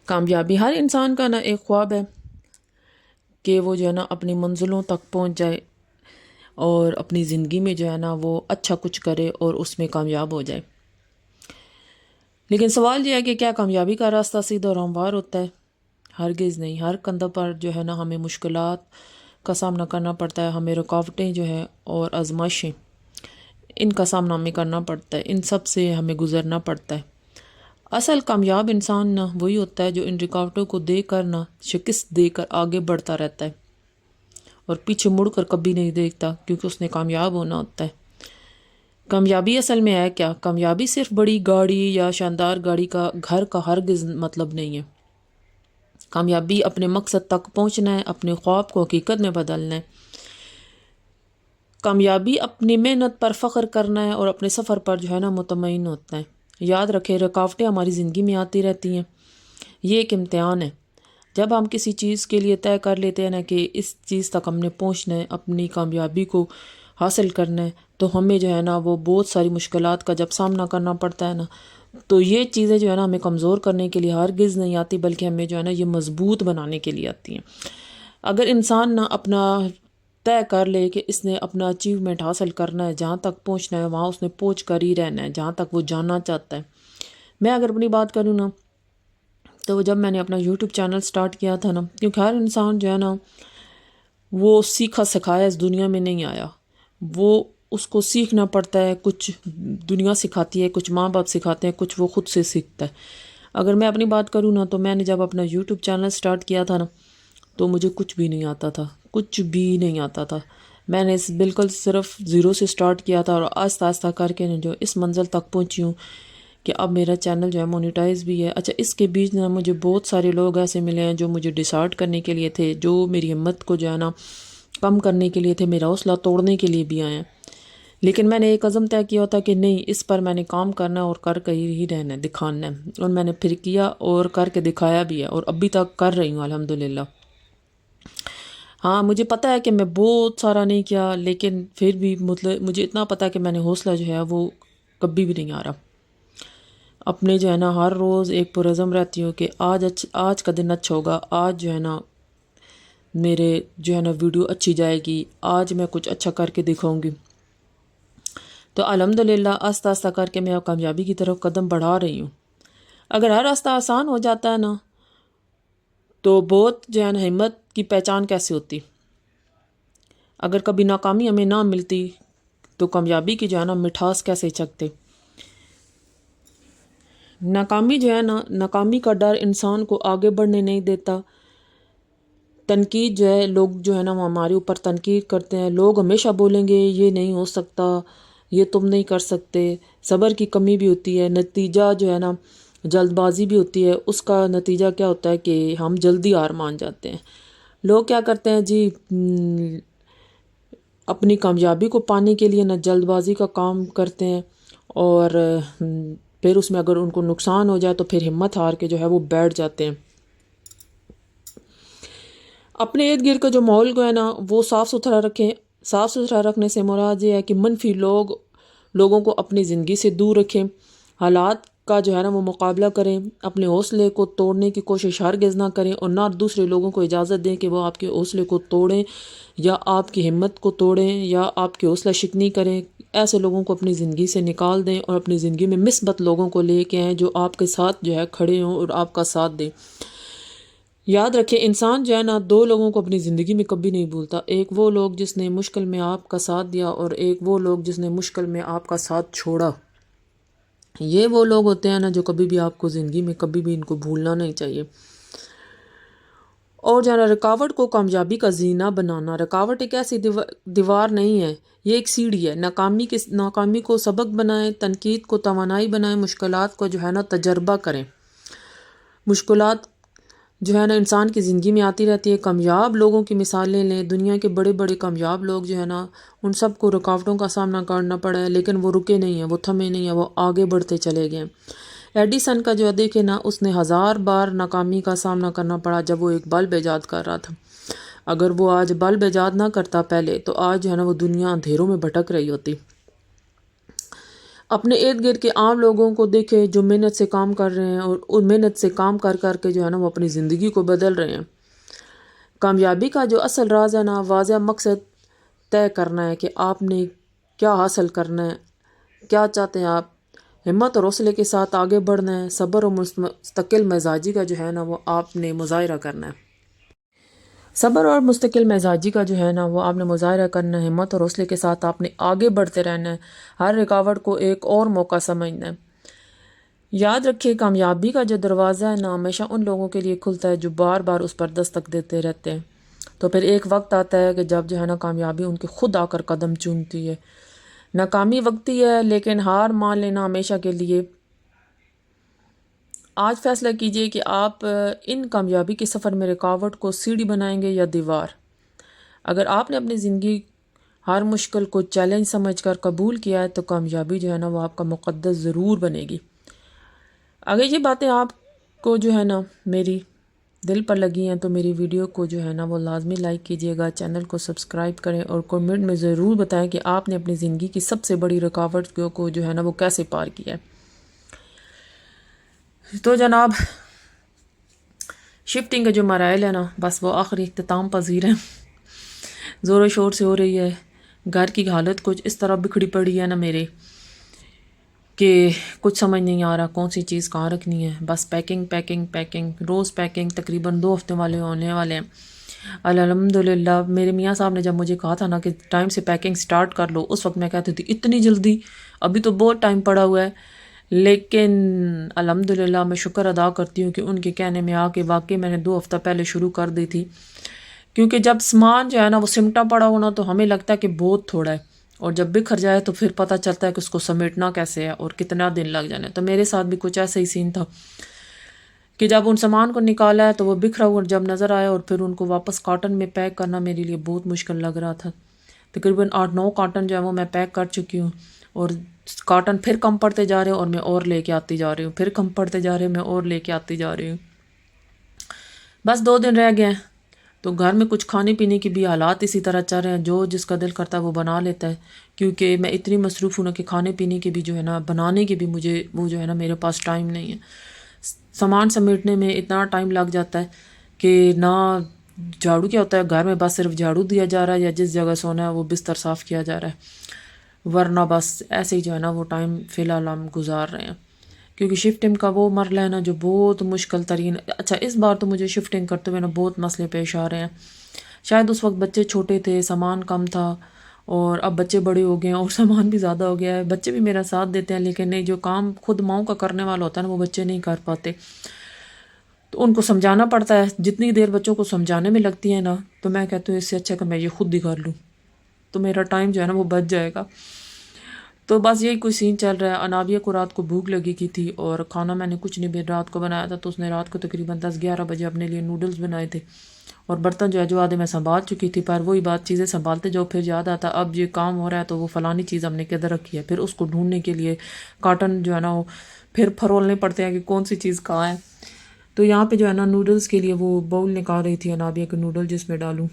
کامیابی ہر انسان کا نا ایک خواب ہے کہ وہ جو ہے نا اپنی منزلوں تک پہنچ جائے اور اپنی زندگی میں جو ہے نا وہ اچھا کچھ کرے اور اس میں کامیاب ہو جائے. لیکن سوال یہ ہے کہ کیا کامیابی کا راستہ سیدھا اور ہموار ہوتا ہے؟ ہرگز نہیں. ہر کندھے پر جو ہے نا ہمیں مشکلات کا سامنا کرنا پڑتا ہے، ہمیں رکاوٹیں جو ہے اور آزمائشیں، ان کا سامنا ہمیں کرنا پڑتا ہے، ان سب سے ہمیں گزرنا پڑتا ہے. اصل کامیاب انسان نہ وہی ہوتا ہے جو ان رکاوٹوں کو دے کر نہ شکست دے کر آگے بڑھتا رہتا ہے اور پیچھے مڑ کر کبھی نہیں دیکھتا، کیونکہ اس نے کامیاب ہونا ہوتا ہے. کامیابی اصل میں ہے کیا؟ کامیابی صرف بڑی گاڑی یا شاندار گاڑی کا گھر کا ہرگز مطلب نہیں ہے. کامیابی اپنے مقصد تک پہنچنا ہے، اپنے خواب کو حقیقت میں بدلنا ہے. کامیابی اپنی محنت پر فخر کرنا ہے اور اپنے سفر پر جو ہے نا مطمئن ہوتا ہے. یاد رکھیں، رکاوٹیں ہماری زندگی میں آتی رہتی ہیں، یہ ایک امتحان ہے. جب ہم کسی چیز کے لیے طے کر لیتے ہیں نا کہ اس چیز تک ہم نے پہنچنا ہے، اپنی کامیابی کو حاصل کرنا ہے، تو ہمیں جو ہے نا وہ بہت ساری مشکلات کا جب سامنا کرنا پڑتا ہے نا، تو یہ چیزیں جو ہے نا ہمیں کمزور کرنے کے لیے ہرگز نہیں آتی، بلکہ ہمیں جو ہے نا یہ مضبوط بنانے کے لیے آتی ہیں. اگر انسان نہ اپنا طے کر لے کہ اس نے اپنا اچیومنٹ حاصل کرنا ہے، جہاں تک پہنچنا ہے وہاں اس نے پہنچ کر ہی رہنا ہے، جہاں تک وہ جانا چاہتا ہے. میں اگر اپنی بات کروں نا، تو جب میں نے اپنا یوٹیوب چینل سٹارٹ کیا تھا نا، کیونکہ ہر انسان جو ہے نا وہ سیکھا سکھایا اس دنیا میں نہیں آیا، وہ اس کو سیکھنا پڑتا ہے. کچھ دنیا سکھاتی ہے، کچھ ماں باپ سکھاتے ہیں، کچھ وہ خود سے سیکھتا ہے. اگر میں اپنی بات کروں نا، تو میں نے جب اپنا یوٹیوب چینل سٹارٹ کیا تھا نا، تو مجھے کچھ بھی نہیں آتا تھا، کچھ بھی نہیں آتا تھا. میں نے بالکل صرف زیرو سے سٹارٹ کیا تھا، اور آہستہ آہستہ کر کے جو اس منزل تک پہنچی ہوں کہ اب میرا چینل جو ہے مونیٹائز بھی ہے. اچھا، اس کے بیچ نا مجھے بہت سارے لوگ ایسے ملے ہیں جو مجھے ڈسارٹ کرنے کے لیے تھے، جو میری ہمت کو جو ہے نا کم کرنے کے لیے تھے، میرا حوصلہ توڑنے کے لیے بھی آئے ہیں. لیکن میں نے ایک عزم طے کیا ہوتا کہ نہیں، اس پر میں نے کام کرنا ہے اور کر کے ہی رہنا ہے، دکھانا ہے. اور میں نے پھر کیا اور کر کے دکھایا بھی ہے، اور ابھی تک کر رہی ہوں الحمدللہ. ہاں، مجھے پتہ ہے کہ میں بہت سارا نہیں کیا، لیکن پھر بھی مطلب مجھے اتنا پتہ ہے کہ میں نے حوصلہ جو ہے وہ کبھی بھی نہیں آ رہا. اپنے جو ہے نا ہر روز ایک پرعزم رہتی ہوں کہ آج کا دن اچھا ہوگا، آج جو ہے نا میرے جو ہے نا ویڈیو اچھی جائے گی، آج میں کچھ اچھا کر کے دکھاؤں گی. تو الحمدللہ آہستہ آہستہ کر کے میں کامیابی کی طرف قدم بڑھا رہی ہوں. اگر ہر راستہ آسان ہو جاتا ہے نا، تو بہت جو ہے نا ہمت کی پہچان کیسے ہوتی؟ اگر کبھی ناکامی ہمیں نہ ملتی تو کامیابی کی جو ہے نا مٹھاس کیسے چکھتے؟ ناکامی جو ہے نا، ناکامی کا ڈر انسان کو آگے بڑھنے نہیں دیتا. تنقید جو ہے، لوگ جو ہے نا وہ ہمارے اوپر تنقید کرتے ہیں. لوگ ہمیشہ بولیں گے یہ نہیں ہو سکتا، یہ تم نہیں کر سکتے. صبر کی کمی بھی ہوتی ہے، نتیجہ جو ہے نا جلد بازی بھی ہوتی ہے. اس کا نتیجہ کیا ہوتا ہے کہ ہم جلدی ہار مان جاتے ہیں. لوگ کیا کرتے ہیں جی، اپنی کامیابی کو پانے کے لیے نہ جلد بازی کا کام کرتے ہیں، اور پھر اس میں اگر ان کو نقصان ہو جائے تو پھر ہمت ہار کے جو ہے وہ بیٹھ جاتے ہیں. اپنے ارد گرد کا جو ماحول کو ہے نا وہ صاف ستھرا رکھیں. صاف ستھرا رکھنے سے مراد یہ ہے کہ منفی لوگوں کو اپنی زندگی سے دور رکھیں. حالات کا جو ہے نا وہ مقابلہ کریں. اپنے حوصلے کو توڑنے کی کوشش ہرگز نہ کریں، اور نہ دوسرے لوگوں کو اجازت دیں کہ وہ آپ کے حوصلے کو توڑیں یا آپ کی ہمت کو توڑیں یا آپ کی حوصلہ شکنی کریں. ایسے لوگوں کو اپنی زندگی سے نکال دیں اور اپنی زندگی میں مثبت لوگوں کو لے کے آئیں جو آپ کے ساتھ جو ہے کھڑے ہوں اور آپ کا ساتھ دیں. یاد رکھیں، انسان جو ہے نا دو لوگوں کو اپنی زندگی میں کبھی نہیں بھولتا. ایک وہ لوگ جس نے مشکل میں آپ کا ساتھ دیا، اور ایک وہ لوگ جس نے مشکل میں آپ کا ساتھ چھوڑا. یہ وہ لوگ ہوتے ہیں نا جو کبھی بھی آپ کو زندگی میں کبھی بھی ان کو بھولنا نہیں چاہیے. اور جو ہے نا رکاوٹ کو کامیابی کا زینہ بنانا. رکاوٹ ایک ایسی دیوار نہیں ہے، یہ ایک سیڑھی ہے. ناکامی کو سبق بنائیں، تنقید کو توانائی بنائیں، مشکلات کو جو ہے نا تجربہ کریں. مشکلات جو ہے نا انسان کی زندگی میں آتی رہتی ہے. کامیاب لوگوں کی مثالیں لیں. دنیا کے بڑے بڑے کامیاب لوگ جو ہے نا ان سب کو رکاوٹوں کا سامنا کرنا پڑا ہے، لیکن وہ رکے نہیں ہیں، وہ تھمے نہیں ہیں، وہ آگے بڑھتے چلے گئے. ایڈیسن کا جو دیکھے نا، اس نے 1000 بار ناکامی کا سامنا کرنا پڑا جب وہ ایک بلب ایجاد کر رہا تھا. اگر وہ آج بلب ایجاد نہ کرتا پہلے، تو آج جو ہے نا وہ دنیا اندھیروں میں بھٹک رہی ہوتی. اپنے ارد گرد کے عام لوگوں کو دیکھے جو محنت سے کام کر رہے ہیں اور ان محنت سے کام کر کر کے جو ہے نا وہ اپنی زندگی کو بدل رہے ہیں۔ کامیابی کا جو اصل راز ہے نا، واضح مقصد طے کرنا ہے کہ آپ نے کیا حاصل کرنا ہے، کیا چاہتے ہیں آپ، ہمت اور حوصلے کے ساتھ آگے بڑھنا ہے، صبر اور مستقل مزاجی کا جو ہے نا وہ آپ نے مظاہرہ کرنا ہے۔ صبر اور مستقل مزاجی کا جو ہے نا وہ آپ نے مظاہرہ کرنا ہے، ہمت اور حوصلے کے ساتھ آپ نے آگے بڑھتے رہنا ہے، ہر رکاوٹ کو ایک اور موقع سمجھنا ہے۔ یاد رکھیے کامیابی کا جو دروازہ ہے نا ہمیشہ ان لوگوں کے لیے کھلتا ہے جو بار بار اس پر دستک دیتے رہتے ہیں۔ تو پھر ایک وقت آتا ہے کہ جب جو ہے نا کامیابی ان کے خود آ کر قدم چومتی ہے۔ ناکامی وقتی ہے لیکن ہار مان لینا ہمیشہ کے لیے۔ آج فیصلہ کیجئے کہ آپ ان کامیابی کے سفر میں رکاوٹ کو سیڑھی بنائیں گے یا دیوار۔ اگر آپ نے اپنی زندگی ہر مشکل کو چیلنج سمجھ کر قبول کیا ہے تو کامیابی جو ہے نا وہ آپ کا مقدس ضرور بنے گی۔ اگر یہ باتیں آپ کو جو ہے نا میری دل پر لگی ہیں تو میری ویڈیو کو جو ہے نا وہ لازمی لائک کیجئے گا، چینل کو سبسکرائب کریں اور کمنٹ میں ضرور بتائیں کہ آپ نے اپنی زندگی کی سب سے بڑی رکاوٹ کو جو ہے نا وہ کیسے پار کیا ہے۔ تو جناب شفٹنگ کا جو مراحل ہے نا بس وہ آخری اختتام پذیر ہیں، زور و شور سے ہو رہی ہے۔ گھر کی حالت کچھ اس طرح بکھڑی پڑی ہے نا میرے کہ کچھ سمجھ نہیں آ رہا کون سی چیز کہاں رکھنی ہے۔ بس پیکنگ پیکنگ پیکنگ، روز پیکنگ، تقریباً 2 ہفتے والے ہونے والے ہیں۔ الحمدللہ میرے میاں صاحب نے جب مجھے کہا تھا نا کہ ٹائم سے پیکنگ سٹارٹ کر لو، اس وقت میں کہتی تھی اتنی جلدی، ابھی تو بہت ٹائم پڑا ہوا ہے۔ لیکن الحمدللہ میں شکر ادا کرتی ہوں کہ ان کے کہنے میں آ کے واقعی میں نے 2 ہفتہ پہلے شروع کر دی تھی، کیونکہ جب سامان جو ہے نا وہ سمٹا پڑا ہونا تو ہمیں لگتا ہے کہ بہت تھوڑا ہے، اور جب بکھر جائے تو پھر پتہ چلتا ہے کہ اس کو سمیٹنا کیسے ہے اور کتنا دن لگ جانا ہے۔ تو میرے ساتھ بھی کچھ ایسا ہی سین تھا کہ جب ان سامان کو نکالا ہے تو وہ بکھرا ہوا جب نظر آیا، اور پھر ان کو واپس کاٹن میں پیک کرنا میرے لیے بہت مشکل لگ رہا تھا۔ تقریباً 8-9 کاٹن جو ہے وہ میں پیک کر چکی ہوں، اور کاٹن پھر کم پڑتے جا رہے ہیں اور میں اور لے کے آتی جا رہی ہوں، پھر کم پڑتے جا رہے ہیں میں اور لے کے آتی جا رہی ہوں۔ بس 2 دن رہ گئے ہیں تو گھر میں کچھ کھانے پینے کی بھی حالات اسی طرح چل رہے ہیں، جو جس کا دل کرتا ہے وہ بنا لیتا ہے، کیونکہ میں اتنی مصروف ہوں نا کہ کھانے پینے کے بھی جو ہے نا بنانے کے بھی مجھے وہ جو ہے نا میرے پاس ٹائم نہیں ہے۔ سامان سمیٹنے میں اتنا ٹائم لگ جاتا ہے کہ نہ جھاڑو کیا ہوتا ہے گھر میں، بس صرف جھاڑو دیا جا رہا ہے یا جس جگہ سونا ہے وہ بستر صاف کیا جا رہا ہے، ورنہ بس ایسے ہی جو ہے نا وہ ٹائم فی الحال ہم گزار رہے ہیں، کیونکہ شفٹنگ کا وہ مرحلہ ہے نا جو بہت مشکل ترین۔ اچھا اس بار تو مجھے شفٹنگ کرتے ہوئے نا بہت مسئلے پیش آ رہے ہیں، شاید اس وقت بچے چھوٹے تھے، سامان کم تھا، اور اب بچے بڑے ہو گئے ہیں اور سامان بھی زیادہ ہو گیا ہے۔ بچے بھی میرا ساتھ دیتے ہیں لیکن نہیں، جو کام خود ماؤں کا کرنے والا ہوتا ہے نا وہ بچے نہیں کر پاتے، تو ان کو سمجھانا پڑتا ہے۔ جتنی دیر بچوں کو سمجھانے میں لگتی ہے نا تو میں کہتی ہوں اس سے اچھا کہ میں یہ خود ہی کر لوں، تو میرا ٹائم جو ہے نا وہ بچ جائے گا۔ تو بس یہی کوئی سین چل رہا ہے۔ انابیہ کو رات کو بھوک لگی کی تھی اور کھانا میں نے کچھ نہیں بھی رات کو بنایا تھا، تو اس نے رات کو تقریباً 10-11 بجے اپنے لیے نوڈلز بنائے تھے، اور برتن جو ہے جو آدھے میں سنبھال چکی تھی، پر وہی بات چیزیں سنبھالتے جاؤ پھر یاد آتا اب یہ کام ہو رہا ہے تو وہ فلانی چیز ہم نے کدھر رکھی ہے، پھر اس کو ڈھونڈنے کے لیے کارٹن جو ہے نا وہ پھر پھرولنے پڑتے ہیں کہ کون سی چیز کہاں ہے۔ تو یہاں پہ جو ہے نا نوڈلز کے لیے وہ باؤل نکال رہی تھی انابیہ کے، نوڈل جس میں ڈالوں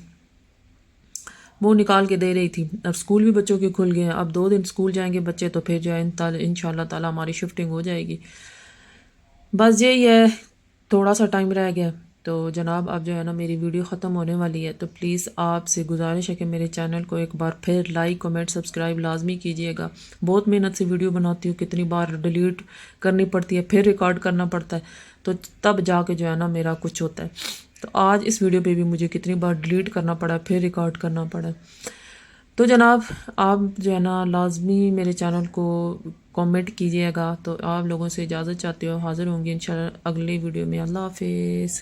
وہ نکال کے دے رہی تھی۔ اب سکول بھی بچوں کے کھل گئے ہیں، اب 2 دن سکول جائیں گے بچے تو پھر جو ہے انشاءاللہ تعالی ہماری شفٹنگ ہو جائے گی۔ بس یہی ہے، تھوڑا سا ٹائم رہ گیا تو جناب اب جو ہے نا میری ویڈیو ختم ہونے والی ہے، تو پلیز آپ سے گزارش ہے کہ میرے چینل کو ایک بار پھر لائک کمنٹ سبسکرائب لازمی کیجیے گا۔ بہت محنت سے ویڈیو بناتی ہوں، کتنی بار ڈیلیٹ کرنی پڑتی ہے، پھر ریکارڈ کرنا پڑتا ہے، تو تب جا کے جو ہے نا میرا کچھ ہوتا ہے۔ تو آج اس ویڈیو پہ بھی مجھے کتنی بار ڈیلیٹ کرنا پڑا، پھر ریکارڈ کرنا پڑا۔ تو جناب آپ جو ہے نا لازمی میرے چینل کو کامنٹ کیجیے گا۔ تو آپ لوگوں سے اجازت چاہتے ہو، حاضر ہوں گی انشاءاللہ اگلی ویڈیو میں۔ اللہ حافظ۔